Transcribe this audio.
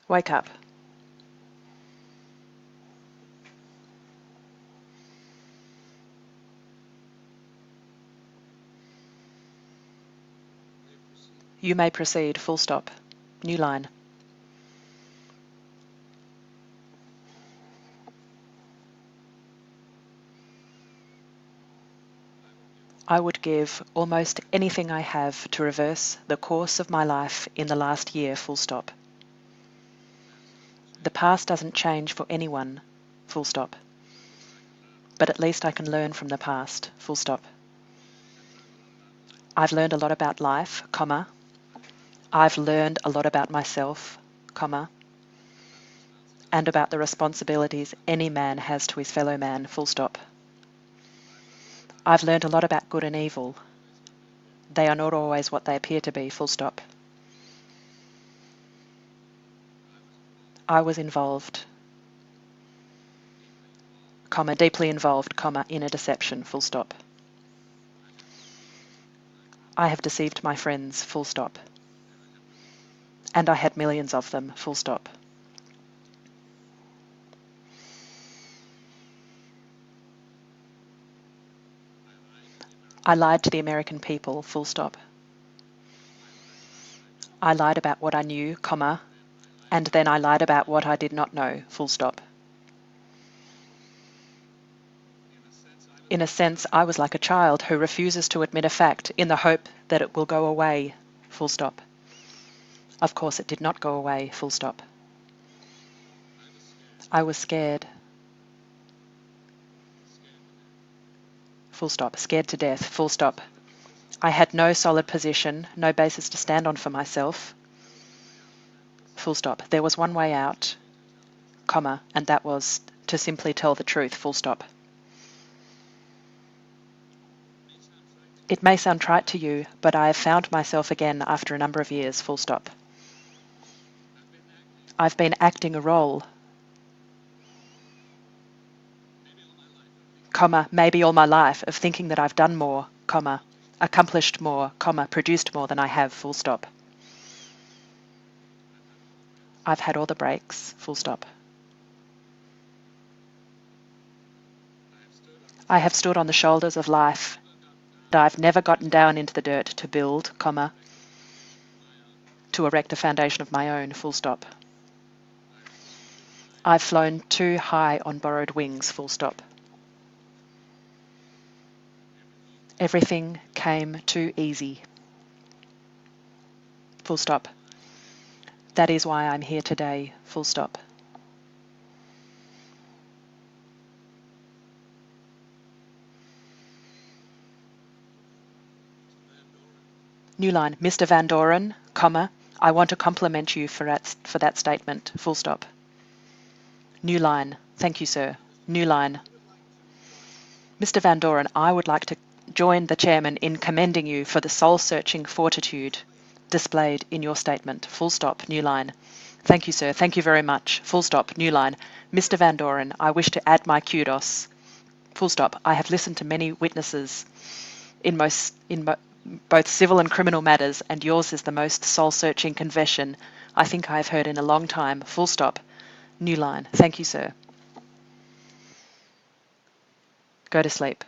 Wake up. You may proceed, full stop. New line. I would give almost anything I have to reverse the course of my life in the last year, full stop. The past doesn't change for anyone, full stop. But at least I can learn from the past, full stop. I've learned a lot about life, comma. I've learned a lot about myself, comma. And about the responsibilities any man has to his fellow man, full stop. I've learned a lot about good and evil. They are not always what they appear to be, full stop. I was involved, comma, deeply involved, comma, in a deception, full stop. I have deceived my friends, full stop. And I had millions of them, full stop. I lied to the American people, full stop. I lied about what I knew, comma, and then I lied about what I did not know, full stop. In a sense, I was like a child who refuses to admit a fact in the hope that it will go away, full stop. Of course it did not go away, full stop. I was scared. Full stop. Scared to death, full stop. I had no solid position, no basis to stand on for myself. Full stop. There was one way out, comma, and that was to simply tell the truth, full stop. It may sound trite to you, but I have found myself again after a number of years, full stop. I've been acting a role, comma, maybe all my life, of thinking that I've done more, comma, accomplished more, comma, produced more than I have, full stop. I've had all the breaks, full stop. I have stood on the shoulders of life, but I've never gotten down into the dirt to build, comma, to erect a foundation of my own, full stop. I've flown too high on borrowed wings, full stop. Everything came too easy, full stop. That is why I'm here today, full stop. New line. Mr. Van Doren, comma, I want to compliment you for that statement, full stop. New line. Thank you, sir. New line. Mr. Van Doren, I would like to join the chairman in commending you for the soul-searching fortitude displayed in your statement, full stop, new line. Thank you, sir. Thank you very much. Full stop, new line. Mr. Van Doren, I wish to add my kudos. Full stop. I have listened to many witnesses in both civil and criminal matters, and yours is the most soul-searching confession I think I have heard in a long time. Full stop. New line. Thank you, sir. Go to sleep.